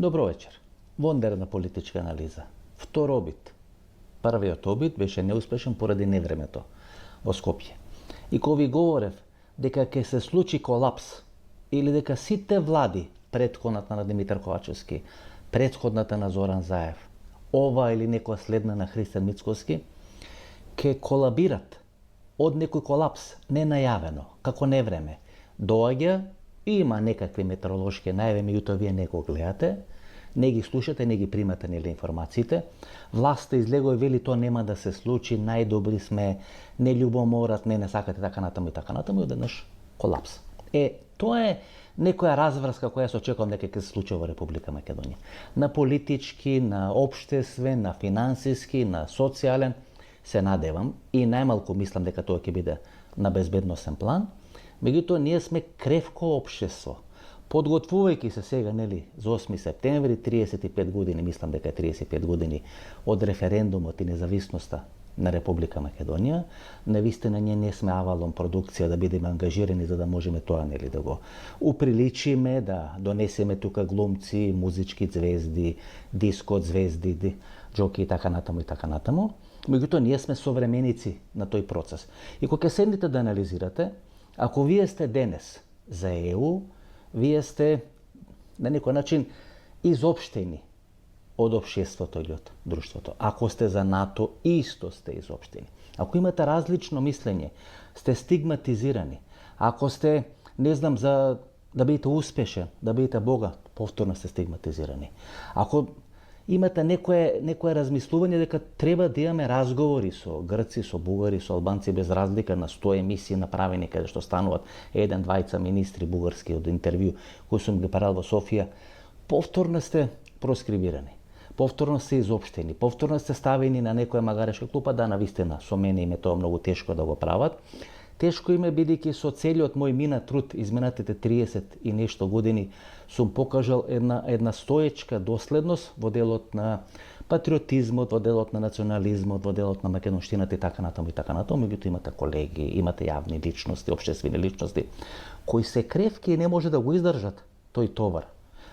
Добро вечер. Вондерна политичка анализа. Втор обид. Првиот обид беше неуспешен поради невремето во Скопје. И кога ви говорев дека ќе се случи колапс или дека сите влади, претходната на Димитар Ковачевски, претходната на Зоран Заев, ова или некоја следна на Христијан Мицкоски, ќе колабират од некој колапс ненајавено, како невреме. Доаѓа и има некакви метеоролошки најави, меѓутоа вие не го гледате, не ги слушате, не ги примате нели информациите. Власта излегува и вели тоа нема да се случи, најдобри сме, не љубоморат, не сакате така натаму и одеднаш колапс. Тоа е некоја разврска која се очекувам дека ќе се случи во Република Македонија. На политички, на општествен, на финансиски, на социјален, се надевам и најмалку мислам дека тоа ќе биде на безбедносен план. Меѓутоа, ние сме кревко општество. Подготвувајќи се сега, нели, за 8 септември, 35 години, мислам дека е 35 години од референдумот и независноста на Република Македонија, навистина ние не сме авалон продукција да бидеме ангажирани за да можеме тоа, нели, да го уприличиме, да донесеме тука глумци, музички звезди, диско звезди, џоки и така натаму. Меѓутоа, ние сме современици на тој процес. И кога ќе седнете да анализирате, ако вие сте денес за ЕУ, вие сте на некој начин изопштени од општеството или од друштвото. Ако сте за НАТО, исто сте изопштени. Ако имате различно мислење, сте стигматизирани. Ако сте, не знам, за да бидете успешен, да бидете богат, повторно сте стигматизирани. Ако имате некое размислување дека треба да имаме разговори со грци, со бугари, со албанци, без разлика на 100 емисии направени каде што стануваат еден-двајца министри бугарски од интервју кои сум ги парал во Софија, повторно сте проскрибирани, повторно сте изопштени, повторно сте ставени на некоја магарешка клупа, да, навистина, со мене им е тоа многу тешко да го прават. Тешко им е бидејќи со целиот мој минат труд изминатите 30 и нешто години сум покажал една стоечка доследност во делот на патриотизмот, во делот на национализмот, во делот на македонштината и така натаму. Меѓутоа имате колеги, имате јавни личности, општествени личности кои се кревки и не може да го издржат тој товар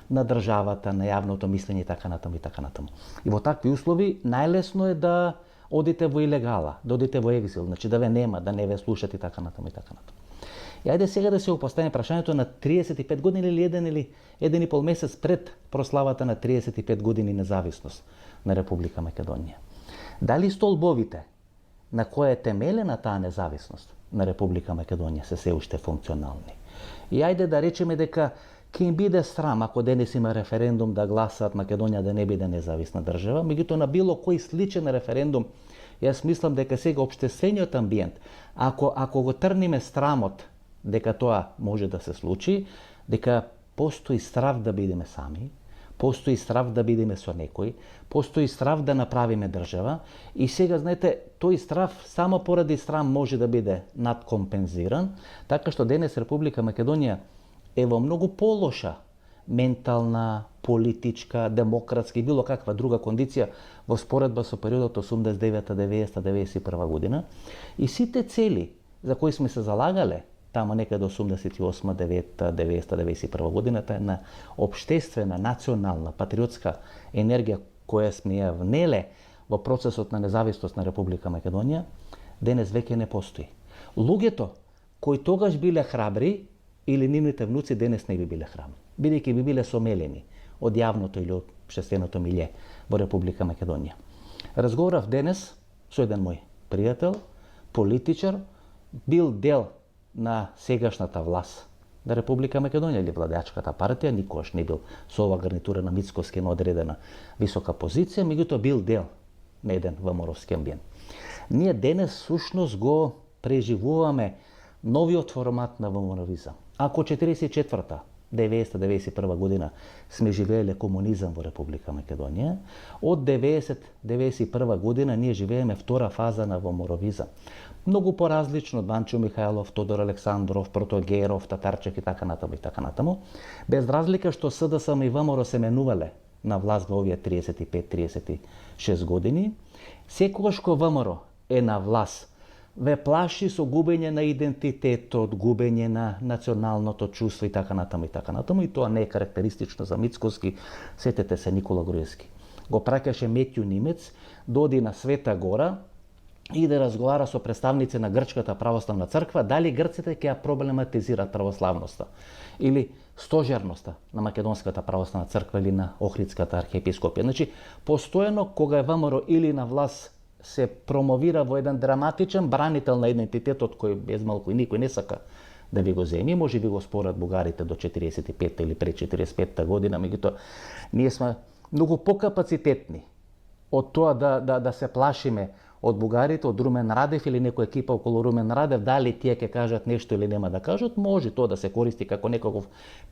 на државата, на јавното мислење и така натаму. И во такви услови најлесно е да одите во илегала, да одите во екзил, значи да ве нема, да не ве слушат и така натаму. И ајде сега да се поставиме прашањето на 35 години или еден и пол месец пред прославата на 35 години независност на Република Македонија. Дали столбовите на која е темелена таа независност на Република Македонија се уште функционални? И ајде да речеме дека ќе им биде срам ако денес има референдум да гласаат Македонија да не биде независна држава, меѓутоа на било кој сличен референдум, јас мислам дека сега општествениот амбиент, ако го трниме срамот дека тоа може да се случи, дека постои страв да бидеме сами, постои страв да бидеме со некој, постои страв да направиме држава и сега, знаете, тој страв само поради срам може да биде надкомпензиран, така што денес Република Македонија е во многу полоша ментална, политичка, демократска и било каква друга кондиција во споредба со периодот 89, 90, 91 година. И сите цели за кои сме се залагале тамо некаде 88, 90, 91 годината, една општествена, национална, патриотска енергија која сме ја внеле во процесот на независност на Република Македонија, денес веќе не постои. Луѓето кои тогаш биле храбри или нивните внуци денес не би биле храбри, бидејќи би биле сомелени од јавното или од општественото милје во Република Македонија. Разговарав денес со еден мој пријател, политичар, бил дел на сегашната власт на Република Македонија или владеачката партија, никогаш не бил со ова гарнитура на Мицкоски на одредена висока позиција, меѓутоа бил дел на еден ВМРО-вски амбиент. Ние денес сушност го преживуваме новиот формат на ВМРО-визам. Ако 44-та, 90-91 година сме живееле комунизам во Република Македонија, од 90-91 година ние живееме втора фаза на ВМРО-визам. Многу поразлично од Ванчо Михајлов, Тодор Александров, Протогеров, Татарчек и така натаму. Без разлика што СДСМ и ВМРО се менувале на власт во овие 35-36 години, секогаш кога ВМРО е на власт ве плаши со губење на идентитетот, губење на националното чувство и така натаму и така натаму, и тоа не е карактеристично за Мицкоски. Сетете се Никола Груевски. Го праќаше Метју Нимец, доди на Света Гора и да разговара со представници на Грчката православна црква, дали грците ќе ја проблематизираат православноста или стожерноста на Македонската православна црква или на Охридската архиепископија. Значи, постојано кога е ВМРО или на власт се промовира во еден драматичен бранител на идентитетот кој без малку и никој не сака да ви го земи, може би го спорат бугарите до 45 или пред 45 година, меѓутоа ние сме многу покапацитетни од тоа да се плашиме од бугарите, од Румен Радев или некоја екипа околу Румен Радев, дали тие ќе кажат нешто или нема да кажат, може тоа да се користи како некаков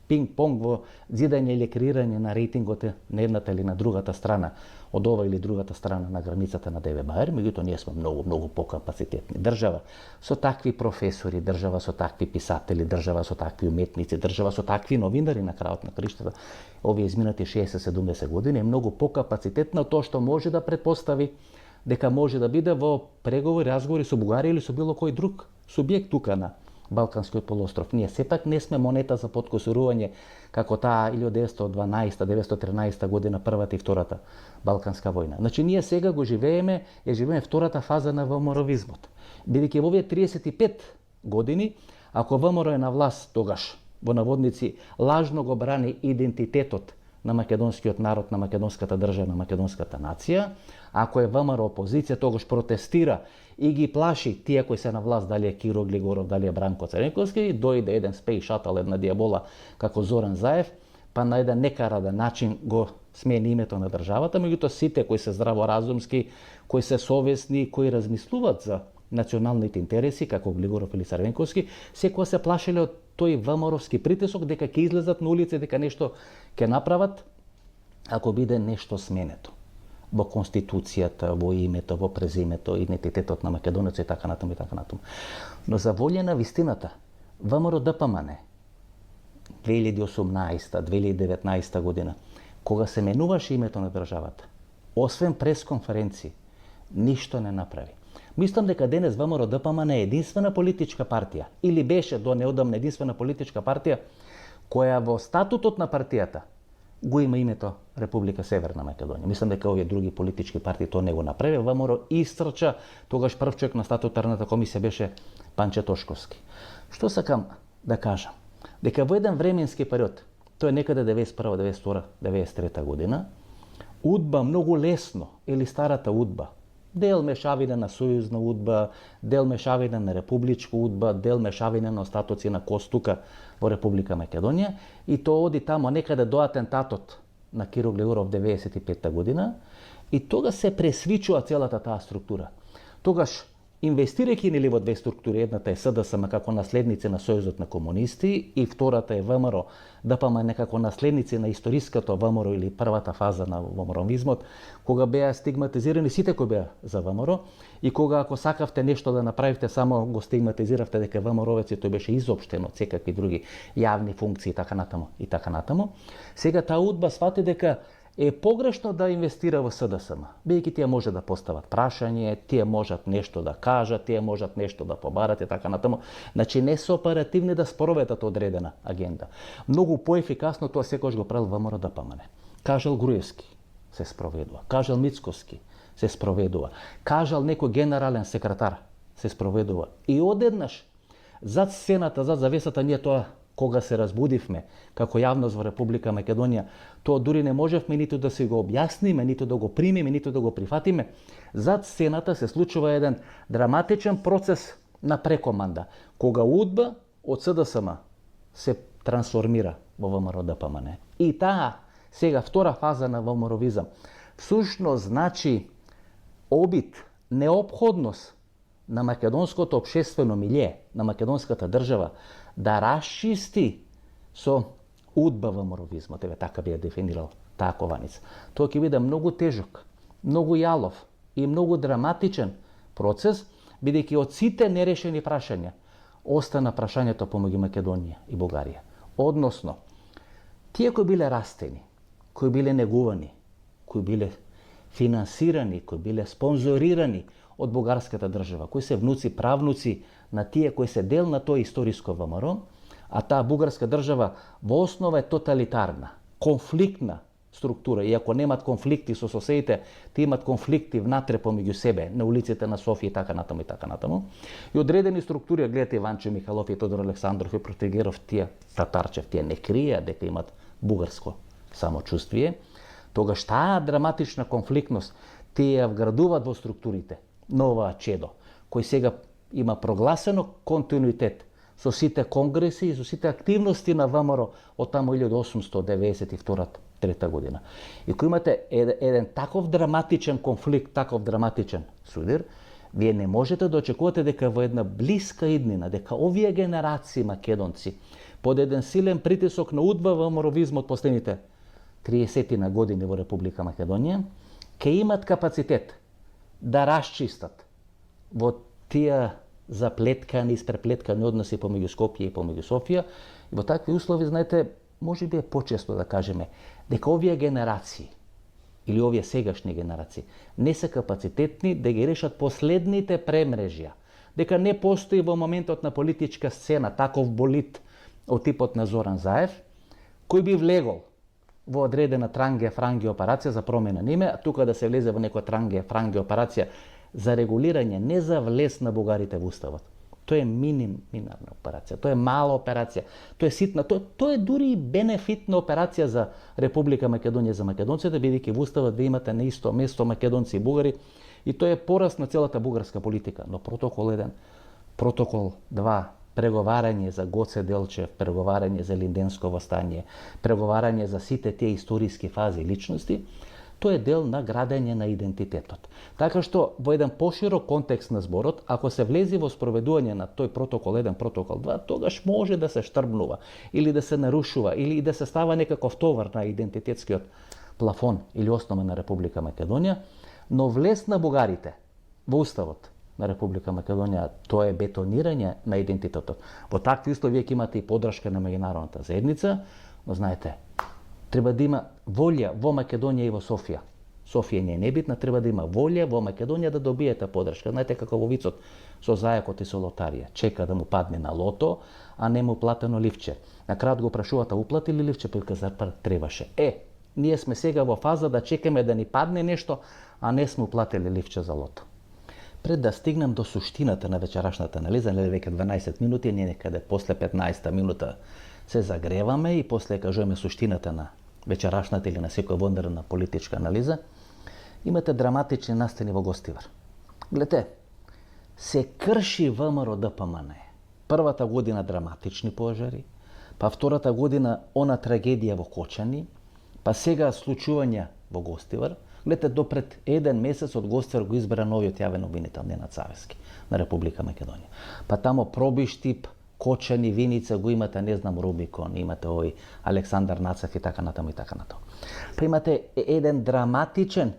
пинг-понг во зидање или креирање на рейтингот на едната или на другата страна, од ова или другата страна на границата на ДВ Баер, меѓутоа ние сме многу покапацитетни. Држава со такви професори, држава со такви писатели, држава со такви уметници, држава со такви новинари на крајот на криштата, овие изминати 60-70 години е многу покапацитетна тоа што може да претпостави дека може да биде во преговори, разговори со Бугарија или со било кој друг субјект тука на Балканскиот полуостров. Ние сепак не сме монета за подкосурување како таа 1912-1913 година првата и втората Балканска војна. Значи ние сега го живееме втората фаза на ВМРО-визмот. Бидејќи во овие 35 години, ако ВМРО е на власт, тогаш во наводници лажно го брани идентитетот на македонскиот народ, на македонската држава, на македонската нација. Ако е ВМРО опозиција, тогаш протестира и ги плаши тие кои се на власт, дали е Киро Глигоров, дали е Бранко Цренковски, дојде еден спеј шатал, една диабола како Зоран Заев, па на еден некараден начин го смени името на државата, меѓутоа сите кои се здраворазумски, кои се совесни, кои размислуваат за националните интереси, како Глигоров или Црвенковски, секоја се плашеле од тој ВМРО-вски притисок дека ќе излезат на улица, дека нешто ќе направат ако биде нешто сменето во конституцијата, во името, во презимето, идентитетот на македонецот и така натаму и така натаму. Но за волја на вистината, ВМРО-ДПМН 2018-2019 година, кога се менуваше името на државата, освен пресконференции, ништо не направи. Мислам дека денес ВМРО-ДПМН е единствена политичка партија, или беше до неодамна единствена политичка партија, која во статутот на партијата го има името Република Северна Македонија. Мислам дека овие други политички партии тоа не го направи. ВМРО истрча, тогаш прв човек на статутарната комисија беше Панче Тошковски. Што сакам да кажам? Дека во еден временски период, тоа е некаде 91, 92, 93 година, УДБА многу лесно, или старата УДБА, дел мешавина на сојузна УДБА, дел мешавина на републичка УДБА, дел мешавина на остатоци на Костука во Република Македонија, и тоа оди тамо некаде до атентатот на Киро Глигоров 95 година, и тога се пресвичува целата таа структура. Тогаш, инвестирајќи нели во две структури, едната е СДСМ како наследници на Сојузот на комунисти и втората е ВМРО, ДПМН како наследници на историското ВМРО или првата фаза на ВМРО-визмот, кога беа стигматизирани сите кои беа за ВМРО, и кога ако сакавте нешто да направите, само го стигматизиравте дека ВМРО-вец тој беше изопштен од секакви други јавни функции и така натаму и така натаму. Сега таа УДБА свати дека е погрешно да инвестира во СДСМ, бидејќи тие може да постават прашање, тие можат нешто да кажат, тие можат нешто да побарат и така натаму. Значи не се оперативни да спроведат одредена агенда. Многу поефикасно тоа секогаш го правил ВМРО-ДПМН. Кажал Груевски, се спроведува. Кажал Мицкоски, се спроведува. Кажал некој генерален секретар, се спроведува. И одеднаш, зад сцената, зад завесата, ние тоа кога се разбудивме како јавност во Република Македонија, тоа дури не можевме ниту да се го објасниме, ниту да го примиме, ниту да го прифатиме. Зад сцената се случува еден драматичен процес на прекоманда, кога УДБА од СДСМ се трансформира во ВМРО-ДПМН. И таа, сега втора фаза на ВМРО-визам, всушност значи обид, неопходност на македонското општествено милје, на македонската држава, да расчисти со УДБА ВМРО-визмот, така би ја дефинирал таа кованица. Тоа ќе биде многу тежок, многу јалов и многу драматичен процес, бидејќи од сите нерешени прашања остана прашањето помеѓу Македонија и Бугарија. Односно, тие кои биле растени, кои биле негувани, кои биле финансирани, кои биле спонзорирани од бугарската држава, кои се внуци, правнуци на тие кои се дел на тоа историско ВМРО, а таа бугарска држава во основа е тоталитарна, конфликтна структура. И ако немат конфликти со соседите, те имат конфликти внатре помеѓу себе, на улиците на Софија и така натаму и така натаму. И одредени структури, гледате Иванчо Михалов и Тодор Александров и Протегеров, тие Татарчев, тие не криеа дека имат бугарско самочувствие. Тогаш таа драматична конфликтност тие ја вградуваат во структурите на оваа чедо, кој сега има прогласено континуитет со сите конгреси и со сите активности на ВМРО од тамо 1892-3 година. И кој имате еден таков драматичен конфликт, таков драматичен судир, вие не можете да очекувате дека во една блиска иднина, дека овие генерации македонци под еден силен притисок на удба ВМРО-визмот последните 30 на години во Република Македонија, ќе имат капацитет да расчистат во тие заплеткани, испреплеткани односи помеѓу Скопје и помеѓу Софија. И во такви услови, знаете, може би е почесто да кажеме дека овие генерации или овие сегашни генерации не се капацитетни да ги решат последните премрежја, дека не постои во моментот на политичка сцена таков болид од типот на Зоран Заев, кој би влегол во одредена транге-франге операција за промена на име, а тука да се влезе во некоја транге-франге операција за регулирање, не за влез на бугарите во уставот. Тоа е минарна операција, тоа е мала операција, тоа е ситна, тоа е дури и бенефитна операција за Република Македонија, за македонците, бидејќи во уставот ви имате на исто место македонци и бугари, и тоа е пораз на целата бугарска политика. Но протокол 1, протокол 2, преговарање за Гоце Делчев, преговарање за Линденско востање, преговарање за сите тие историски фази и личности, тоа е дел на градење на идентитетот. Така што во еден поширок контекст на зборот, ако се влези во спроведување на тој протокол 1, протокол 2, тогаш може да се штрбнува или да се нарушува или да се става некаков товар на идентитетскиот плафон или основа на Република Македонија, но влез на бугарите во уставот на Република Македонија, тоа е бетонирање на идентитетот. Во такви услови вие ќе имате и поддршка на меѓународната заедница, но знаете, треба да има волја во Македонија и во Софија. Софија не е небитна, треба да има волја во Македонија да добиете поддршка. Знаете како во вицот со зајакот и со лотарија. Чека да му падне на лото, а не му платено ливче. На крајот го прашуваат, уплати ли ливче, па за требаше. Ние сме сега во фаза да чекаме да ни падне нешто, а не сме уплатили ливче за лото. Пред да стигнем до суштината на вечерашната анализа, нели веќе 12 минути, ние некаде после 15 минута се загреваме и после кажуваме суштината на вечерашната или на секоја вондарна политичка анализа, имате драматични настани во Гостивар. Гледате, се крши ВМРО ДПМН. Првата година драматични пожари, па втората година она трагедија во Кочани, па сега случувања во Гостивар. Гледате, до пред еден месец од Гостивар го избра новиот јавен обвинител Ненад Савески на Република Македонија. Па тамо Пробиштип, Кочани, Виница го имате, не знам, Рубикон, имате овој Александар Нацев и така натаму и така натаму. Па имате еден драматичен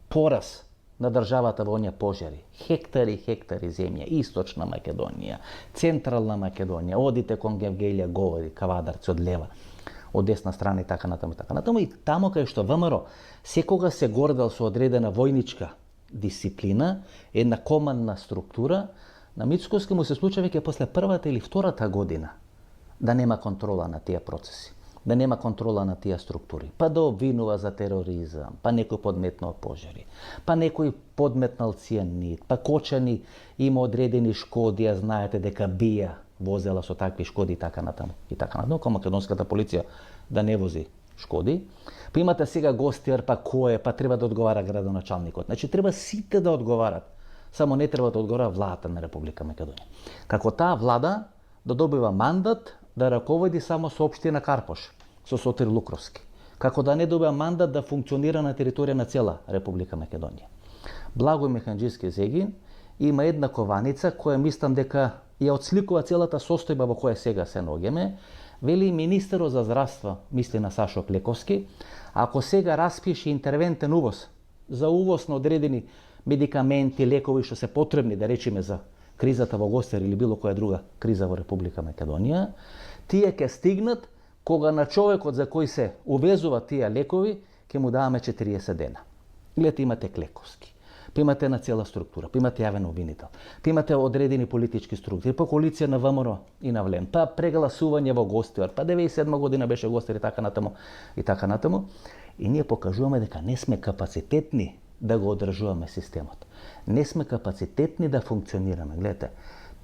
пораз на државата во оние пожари. Хектари земја, Источна Македонија, Централна Македонија, одите кон Гевгелија Говори, Кавадарци од лева, од десна страна и така натаму и така натаму. И тамо кај што ВМРО секога се гордел со одредена војничка дисциплина, една командна структура, на Мицкоски му се случува веќе после првата или втората година да нема контрола на тие процеси, да нема контрола на тие структури, па да обвинува за тероризам, па некој подметнал пожари, па некој подметнал цијанид, па Кочани има одредени шкоди, а знаете дека бија возела со такви шкоди и така натаму. И така натаму, кога македонската полиција да не вози шкоди. Па имате сега Гостивар, па кој е, па треба да одговара градоначалникот. Значи треба сите да одговарат. Само не треба да одговара владата на Република Македонија. Како таа влада да добива мандат да раководи само со општина Карпош, со Сотир Лукровски. Како да не добива мандат да функционира на територија на цела Република Македонија. Благој Механџиски Зегин има една кованица која мислам дека ја отсликува целата состојба во која сега се наоѓаме. Вели министерот за здравство, мисли на Сашо Клековски, ако сега распише интервентен увоз за увоз на одредени медикаменти, лекови што се потребни, да речеме, за кризата во Гостивар или било која друга криза во Република Македонија, тие ќе стигнат кога на човекот за кој се увезува тие лекови ќе му даваме 40 дена. Гледате, имате Клековски, па имате една цела структура, па имате јавен обвинител, па имате одредени политички структури, па коалиција на ВМРО и на ВЛЕМ, па прегласување во Гостивар, па 97 година беше Гостивар и така натаму. И ние покажуваме дека не сме капацитетни да го одржуваме системот. Не сме капацитетни да функционираме. Гледате,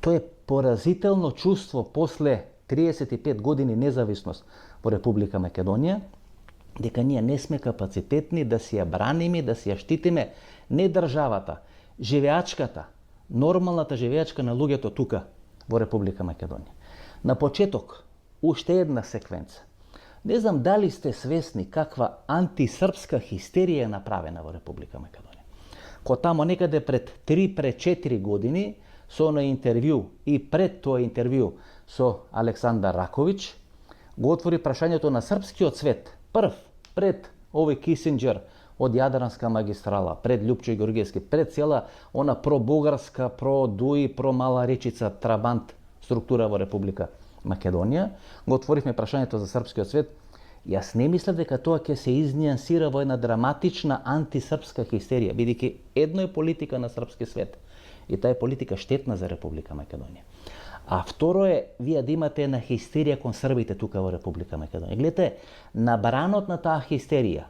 тоа е поразително чувство после 35 години независност во Република Македонија, дека ние не сме капацитетни да си ја браниме, да си ја штитиме не државата, живеачката, нормалната живеачка на луѓето тука во Република Македонија. На почеток, уште една секвенца. Не знам дали сте свесни каква антисрпска хистерија е направена во Република Македонија. Ко тамо некаде пред 3-4 години, со оно интервју и пред тоа интервју со Александар Раковиќ, го отвори прашањето на српскиот свет, пред овој Кисинџер од Јадранска магистрала, пред Љупчо Ѓоргиевски, пред цела она пробугарска, про-Дуи, про-Мала Речица, Трабант структура во Република Македонија, го отворивме прашањето за српскиот свет. Јас не мислев дека тоа ќе се изниансира во една драматична антисрпска хистерија, бидејќи едно е политика на српски свет и таа е политика штетна за Република Македонија. А второ е, вие да имате една хистерија кон србите тука во Република Македонија. Гледате, на бранот на таа хистерија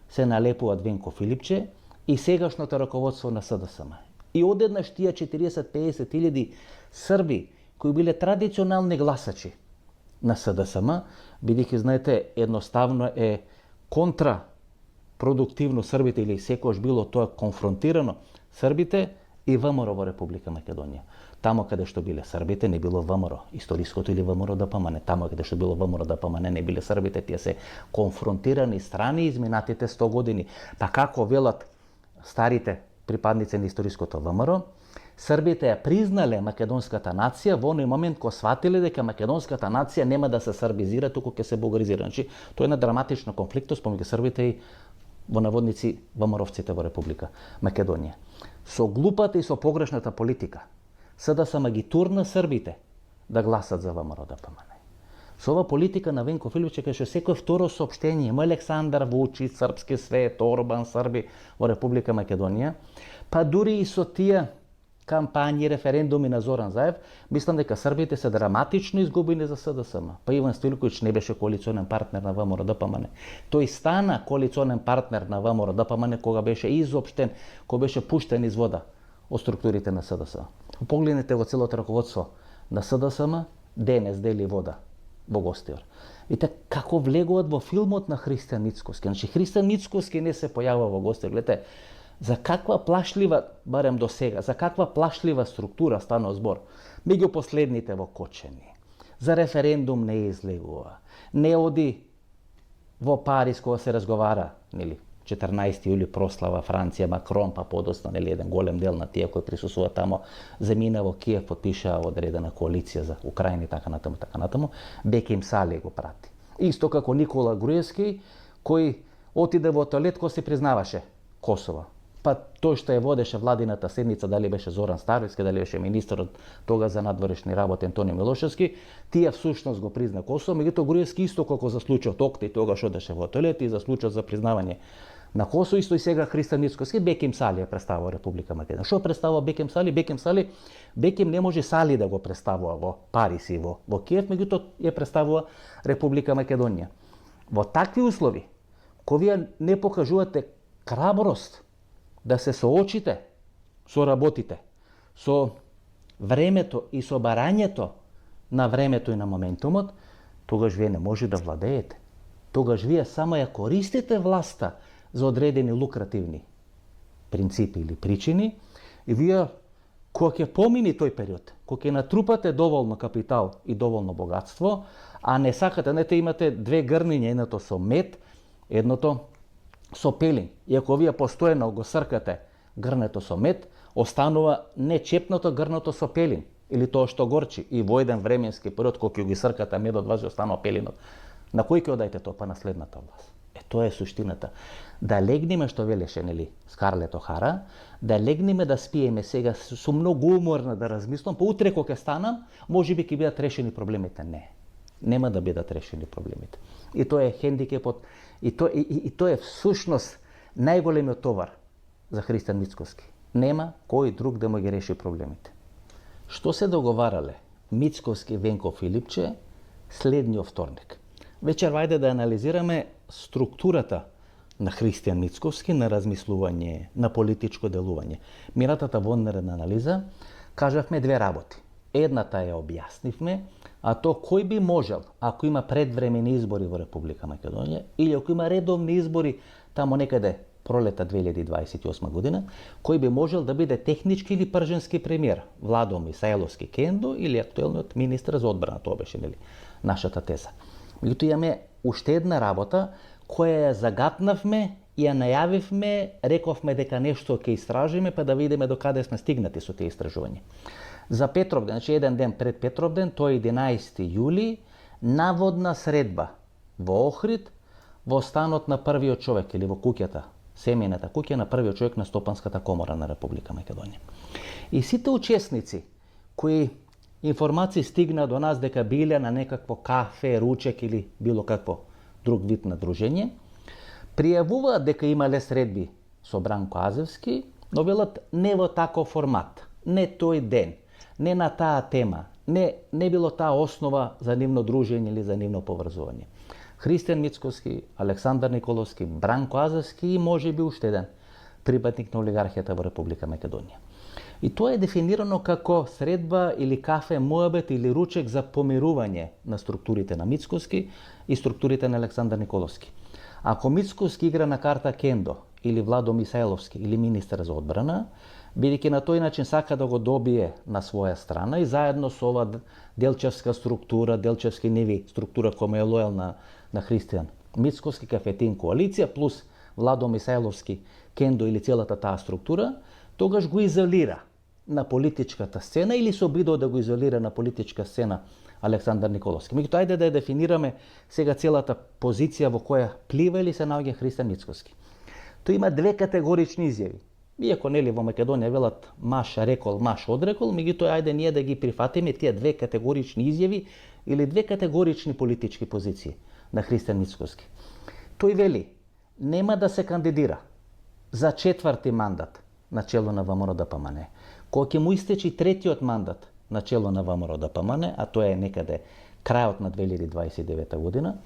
се налепуваат Венко Филипче и сегашното раководство на СДСМ. И одеднаш тие 40-50 илјади срби кои биле традиционални гласачи на СДСМ, бидејќи знаете, едноставно е контрапродуктивно србите или секојаш било тоа конфронтирано србите и ВМРО во Република Македонија. Тамо каде што биле србите не било ВМРО, историското или ВМРО ДПМН. Тамо каде што било ВМРО ДПМН не биле србите, тие се конфронтирани страни изминатите 100 години. Па како велат старите припадници на историското ВМРО, србите ја признале македонската нација во оној момент кога сватиле дека македонската нација нема да се србизира, туку ќе се бугаризира. Значи, тоа е една драматична конфликтност помеѓу србите и во наводници ВМРО-вците во Република Македонија. Со глупата и со погрешната политика СДСМ ги турна србите да гласат за ВМРО ДПМН. Со ова политика на Венко Филипче, кај што секој второ соопштение има Александар Вучич, српски свет, Орбан, срби во Република Македонија, па дури и со тие кампањи, референдуми на Зоран Заев, мислам дека србите се драматично изгубени за СДСМ. Па Иван Стоилковиќ не беше коалиционен партнер на ВМРО ДПМН. Тој стана коалиционен партнер на ВМРО ДПМН кога беше изопштен, кога беше пуштен из вода од структурите на СДСМ. Погледнете во целото раководство на СДСМ, денес дели вода во Гостивар. Видите како влегуваат во филмот на Христијан Мицковски. Значи Христијан Мицковски не се појавува во Гостивар. Гледате, за каква плашлива, барем до сега, за каква плашлива структура станува збор. Меѓу последните во Кочени. За референдум не излегува. Не оди во Париз кога се разговара, нели, 14 јули прослава Франција, Макрон, па подоцна, нели, еден голем дел на тие кои присуствува тамо, замина во Киев, подпишаа одредена коалиција за Украина и така натаму, Беким Сали го прати. Исто како Никола Груевски, кој отиде во тоалет кога се признаваше Косово. Па тој што ја водеше владината седница, дали беше Зоран Старовски, дали беше министерот тога за надворешни работи Антонио Милошевски, тие всушност го призна Косово, меѓутоа Груевски исто како за случајот Окти, тогаш одеше во тоалет и за случајот за признавање на Косово, исто и сега Христијан Мицковски, Беким Сали ја представува Република Македонија. Што представува Беким Сали? Беким не може Сали да го представува во Париз и во Киев, меѓутоа ја представува Република Македонија. Во такви услови, кога вие не покажувате храброст да се соочите со работите, со времето и со барањето на времето и на моментумот, тогаш вие не може да владеете. Тогаш вие само ја користите власта за одредени лукративни принципи или причини и вие кога ќе помини тој период, кога ќе натрупате доволно капитал и доволно богатство, а не сакате, имате две грниња, едното со мед, едното со пелин. И ако вие постојано го сркате грнето со мед, останува не чепното грното со пелин, или тоа што горчи. И во еден временски период, кога ќе ги сркате медот, вас останува пелинот. На кој ќе одајте тоа? Па на следната власт. Тоа е суштината. Да легнеме, што велеше, нели, Скарлет Охара, да легнеме да спиеме сега со многу уморна да размислам, па утре кога ќе станам, можеби ќе бидат решени проблемите. Не. Нема да бидат решени проблемите. И тоа е хендикепот, и тоа е всушност најголемиот товар за Христијан Мицкоски. Нема кој друг да му ги реши проблемите. Што се договарале Мицкоски, Венко, Филипче следниот вторник? Вечер вајде да анализираме структурата на Христијан Мицкоски, на размислување, на политичко делување. Минатата вонредна анализа кажавме две работи. Едната ја објаснивме, а то кој би можел, ако има предвремени избори во Република Македонија, или ако има редовни избори тамо некаде пролета 2028 година, кој би можел да биде технички или прженски премиер, Владо Мисајловски Кендо или актуелниот министар за одбрана, тоа беше нашата теза. Меѓутоа имаме уште една работа која ја загатнавме и ја најавивме, рековме дека нешто ќе истражиме, па да видиме до каде сме стигнати со тие истражувања. За Петровден, значи еден ден пред Петровден, тој 11 јули, наводна средба во Охрид, во станот на првиот човек или во куќата, семејната куќа на првиот човек на Стопанската комора на Република Македонија. И сите учесници кои информации стигна до нас дека биле на некакво кафе, ручек или било какво друг вид на дружење, пријавуваат дека имале средби со Бранко Азевски, но велат не во таков формат, не тој ден, не на таа тема, не било таа основа за нивно дружење или за нивно поврзување. Христијан Мицкоски, Александар Николовски, Бранко Азевски и можеби уште еден припадник на олигархијата во Република Македонија. И тоа е дефинирано како средба или кафе муабет или ручек за помирување на структурите на Мицкоски и структурите на Александар Николовски. Ако Мицкоски игра на карта Кендо или Владо Мисајловски или министар за одбрана, бидејќи на тој начин сака да го добие на своја страна и заедно со ова делчевска структура, делчевски неви структура која е лојална на Христијан Мицкоски, кафетин коалиција плюс Владо Мисајловски, Кендо или целата таа структура, тогаш го изолира на политичката сцена или се обидува да го изолира на политичка сцена Александар Николовски. Меѓутоа, ајде да ја дефинираме сега целата позиција во која плива или се наоѓа Христијан Мицкоски. Тој има две категорични изјави. Иако нели во Македонија велат маш рекол, маш одрекол, меѓутоа ајде ние да ги прифатиме тие две категорични изјави или две категорични политички позиции на Христијан Мицкоски. Тој вели нема да се кандидира за четврти мандат на чело на ВМРО-ДПМН. Кога ќе му истечи третиот мандат на чело на ВМРО-ДПМН, а тоа е некаде крајот на 2029 година,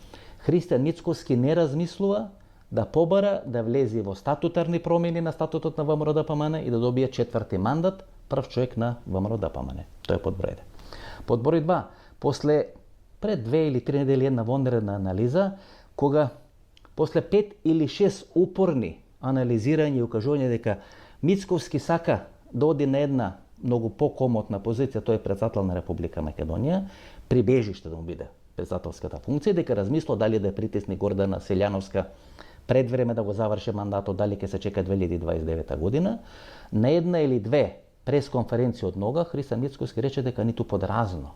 Христијан Мицкоски не размислува да побара да влезе во статутарни промени на статутот на ВМРО-ДПМН и да добие четврти мандат, прв човек на ВМРО-ДПМН. Тоа е под број 1. Под број 2, после пред 2 или 3 недели една вонредна анализа, кога после 5 или 6 упорни анализирање и укажување дека Мицкоски сака да оди на една многу покомотна позиција, тој е председател на Република Македонија, прибежиште да му биде председателската функција, дека размислува дали да притисне Гордана Селјановска пред време да го заврши мандатот, дали ќе се чека 2029 година. На една или две пресконференции од нога, Христијан Мицкоски рече дека ниту подразно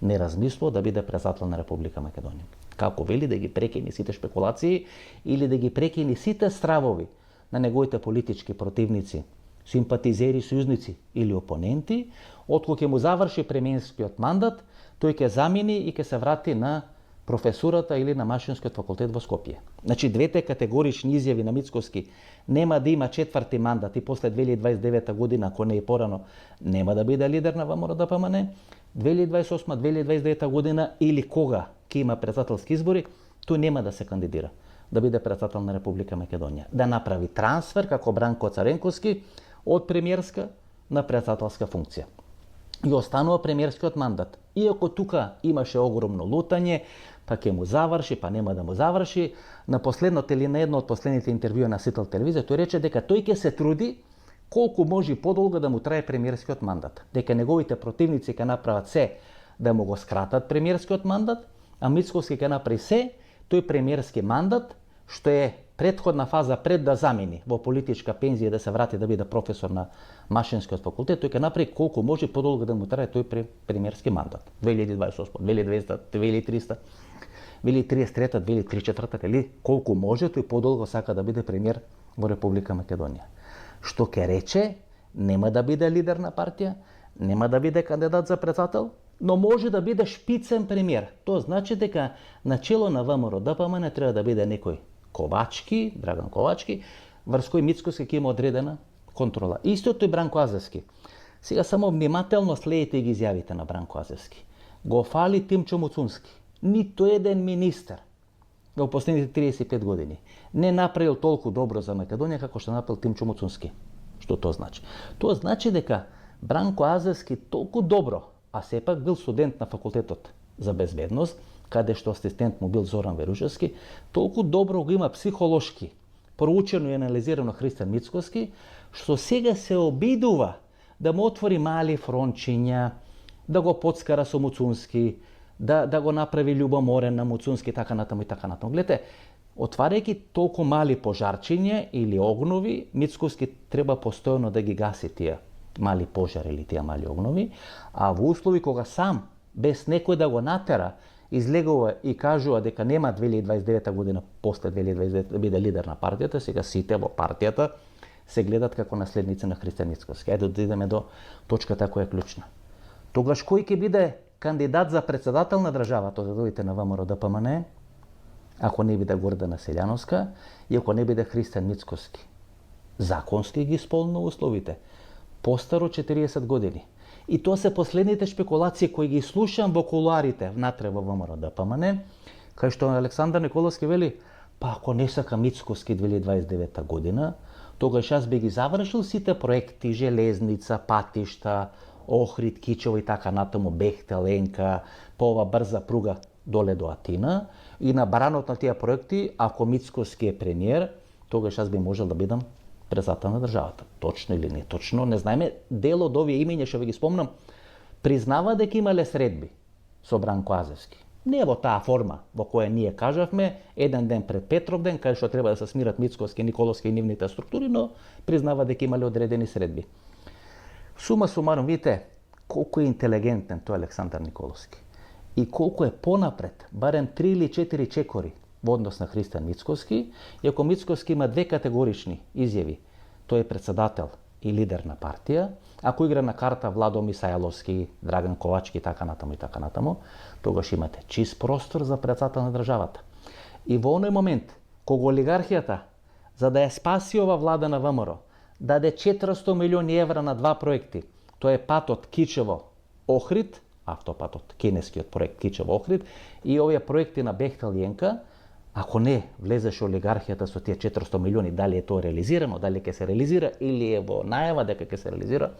не размислува да биде председател на Република Македонија. Како вели да ги прекини сите шпекулации или да ги прекини сите стравови на неговите политички противници, симпатизери, сојузници или опоненти, откога ќе му заврши премиерскиот мандат, тој ќе замини и ќе се врати на професурата или на Машинскиот факултет во Скопје. Значи, двете категорични изјави на Мицкоски нема да има четврти мандат и после 2029 година, ако не и порано, нема да биде лидер на ВМРО-ДПМН, 2028-2029 година или кога ќе има председателски избори, тој нема да се кандидира да биде председател на Република Македонија. Да направи трансфер како Бранко Царенковски од премиерска на председателска функција. И останува премиерскиот мандат. Иако тука имаше огромно лутање, па ќе му заврши, па нема да му заврши, на последното или на едно од последните интервјуа на Сител телевизија, тој рече дека тој ќе се труди колку може подолго да му трае премиерскиот мандат. Дека неговите противници ќе направат се да му го скратат премиерскиот мандат, а Мицкоски ќе направи се тој премиерски мандат, што е претходна фаза пред да замени во политичка пензија да се врати да биде професор на Машинскиот факултет, тој ќе направи колку може подолго да му трае тој премиерски мандат. 2028, 2200, 2300, 2033, 2034, или колку може тој подолго сака да биде премиер во Република Македонија. Што ќе рече, нема да биде лидер на партија, нема да биде кандидат за председател, но може да биде шпицен премиер. Тоа значи дека на чело на ВМРО-ДПМН треба да биде некој Ковачки, Драган Ковачки, врз кој Мицкоски ќе има одредена контрола. Истото и Бранко Азевски. Сега само внимателно следите ги изјавите на Бранко Азевски. Го фали Тимчо Муцунски. Ниту еден министер во последните 35 години не направил толку добро за Македонија како што направил Тимчо Муцунски. Што тоа значи? Тоа значи дека Бранко Азевски толку добро, а сепак бил студент на факултетот за безбедност, каде што асистент му бил Зоран Верушевски, толку добро го има психолошки проучено и анализирано Христијан Мицкоски, што сега се обидува да му отвори мали фрончиња, да го подскара со Муцунски, да го направи љубоморен на Муцунски, така натаму и така натаму. Гледате, отварајќи толку мали пожарчиња или огнови, Мицкоски треба постојано да ги гаси тие мали пожари или тие мали огнови, а во услови кога сам, без некој да го натера, излегува и кажува дека нема 2029 година после 2029 да биде лидер на партијата, сега сите во партијата се гледат како наследници на Христијан Мицкоски. Ајде да идеме до точката која е клучна. Тогаш кој ќе биде кандидат за председател на државата од редовите на ВМРО ДПМН, ако не биде Гордана Селјановска и ако не биде Христијан Мицкоски? Законски ги исполнува условите. Постаро 40 години. И тоа се последните шпекулации кои ги слушам во кулуарите внатре во ВМРО ДПМН, кај што Александар Николовски вели, па ако не сака Мицкоски 2029 година, тогаш јас би ги завршил сите проекти, железница, патишта, Охрид, Кичево и така натаму, Бехтел, Енка, по ова брза пруга доле до Атина, и на баранот на тие проекти, ако Мицкоски е премиер, тогаш јас би можел да бидам председател на државата. Точно или не точно, не знаеме. Дел од овие имења, што ви ги спомнам, признава дека имале средби со Бранко Азевски. Не во таа форма во која ние кажавме еден ден пред Петровден, кај што треба да се смират Мицкоски, Николовски и нивните структури, но признава дека имале одредени средби. Сума сумарум, видите колку е интелигентен тој Александар Николовски и колку е понапред, барем 3 или 4 чекори во однос на Христијан Мицкоски, и ако Мицкоски има две категорични изјави, тој е председател и лидер на партија, ако игра на карта Владо Мисајловски, Драган Ковачки и така натаму, тогаш имате чист простор за председател на државата. И во оној момент, кога олигархијата, за да ја спаси ова влада на ВМРО, даде 400 милиони евра на два проекти, тоа е патот Кичево-Охрид, автопатот, кинескиот проект Кичево-Охрид, и овие проекти на Бехтел и Енка, ако не влезеше олигархијата со тие 400 милиони, дали е тоа реализирано, дали ќе се реализира или е во најава дека ќе се реализира,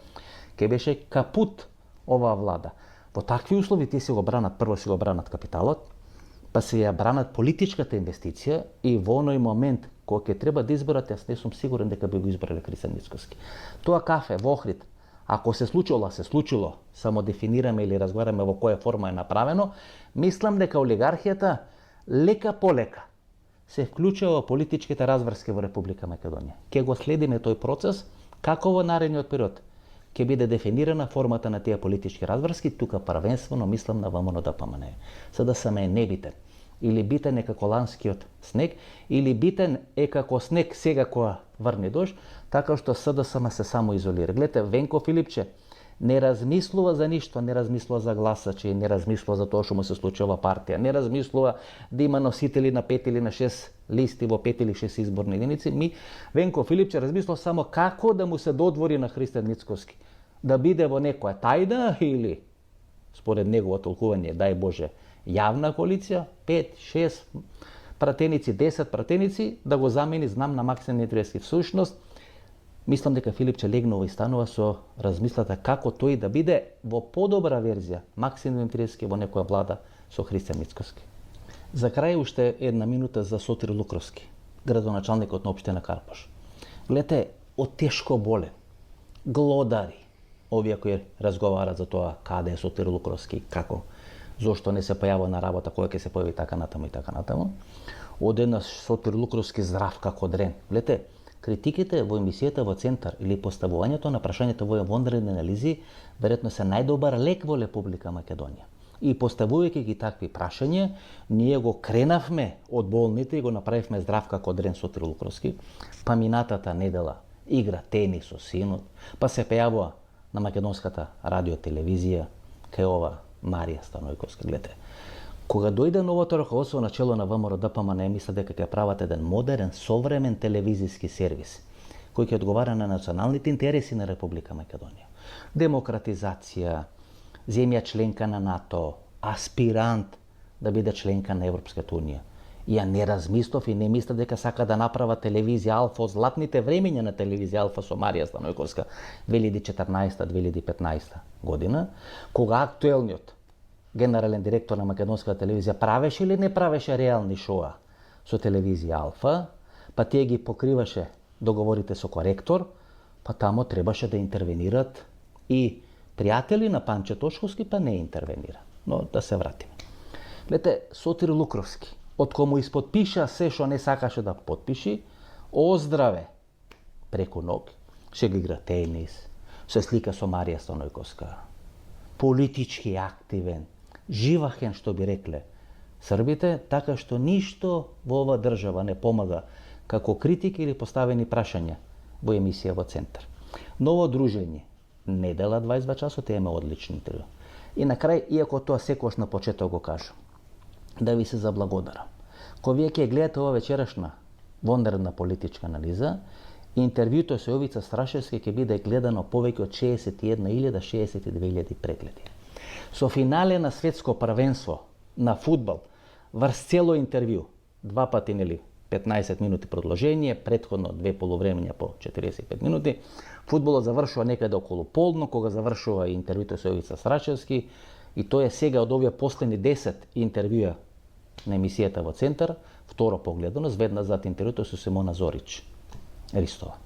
ќе беше капут оваа влада. Во такви услови тие се го бранат, прво се го бранат капиталот, па се ја бранат политичката инвестиција, и во оној момент кога ќе треба да изберат, јас не сум сигурен дека би го избрале Христијан Мицкоски. Тоа кафе во Охрид, ако се случило, само дефинираме или разговараме во која форма е направено, мислам дека олигархијата лека по лека се вклучува во политичките разврски во Република Македонија. Ке го следиме тој процес, како во наредниот период ќе биде дефинирана формата на тие политички разврски, тука првенствено мислам на ВМРО ДПМН. За да сам е небитен. Или битен е како ланскиот снег, или битен е како снег сега кога врне дожд, така што СДСМ се само изолира. Гледате, Венко Филипче не размислува за ништо, не размислува за гласачи, не размислува за тоа што му се случува партија, не размислува да има носители на 5 или на 6 листи во 5 или 6 изборни единици. Венко Филипче размислува само како да му се додвори на Христијан Мицкоски, да биде во некоја тајна или, според негово толкување, дај Боже, јавна коалиција, 5, 6 пратеници, 10 пратеници, да го замени, знам, на Максим Недрески. Всушност, мислам дека Филипче легнува и станува со размислата како тој да биде во подобра верзија Максим Недрески во некоја влада со Христијан Мицкоски. За крај уште една минута за Сотир Лукровски, градоначалникот на општина Карпош. Гледате, од тешко болен, глодари, овие кои разговарат за тоа каде е Сотир Лукровски, како, зошто не се појавува на работа, кој ќе се појави, така натаму и така натаму. Одеднаш Сотир Лукровски здрав како дрен. Гледате, критиките во емисијата во Центар или поставувањето на прашањето во вонредни анализи веројатно се најдобар лек во Република Македонија. И поставувајќи ги такви прашања, ние го кренавме од болните и го направивме здрав како дрен Сотир Лукровски. Па минатата недела игра тенис со синот, па се појавува на македонската радио-телевизија кај ова Марија Станојковска. Гледате, кога дојде новото раководство на чело на ВМРО ДПМН, мисля дека ќе прават еден модерен, современ телевизиски сервис, кој ќе одговара на националните интереси на Република Македонија. Демократизација, земја членка на НАТО, аспирант да биде членка на Европската унија. Ја не размислов и не мисля дека сака да направа телевизија Алфа од златните времења на телевизија Алфа со Марија Станојковска 2014-2015 година, кога актуелниот генерален директор на македонската телевизија правеше или не правеше реални шоа со телевизија Алфа, па тие ги покриваше договорите со коректор, па тамо требаше да интервенират и пријатели на Панче Тошковски, па не интервенира. Но да се вратиме. Гледате, Сотир Лукровски, од кому исподпиша се што не сакаше да подпиши, оздраве преку ног, ше ги игра тенис, се слика со Марија Станојковска, политички активен, живахен, што би рекле србите, така што ништо во ова држава не помага како критики или поставени прашања во емисија во Центар. Ново дружење, недела 22 часот, имаме одлични интервју. И на крај, иако тоа секојаш на почеток го кажам, да ви се заблагодарам. Кога вие ќе гледате ова вечерашна вонредна политичка анализа, интервјуто со Јовица Страшевски ќе биде гледано повеќе од 61.000-62.000 прегледи. Со финале на светско првенство на фудбал, врз цело интервју, 2 пати, нели, 15 минути продолжение, претходно 2 полувремења по 45 минути. Фудбалот завршува некаде околу полно, кога завршува интервјуто со Јовица Страшевски, и тоа е сега од овие последни 10 интервјуа на емисијата во Центар, второ погледано, веднаш зад интервјуто со Симона Зорич Ристова.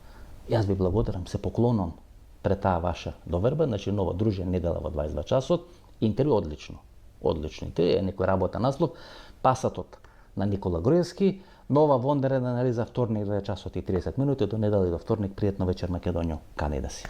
Јас ви благодарам, се поклонам пред таа ваша доверба, значи ново дружење недела во 22 часот, интервју одлично. Одлично интервју, е некој работа наслов, Пасатот на Никола Груевски, нова вонредна анализа, вторник 2 часот и 30 минути, до недела и до вторник, пријатно вечер Македонијо, кане да си.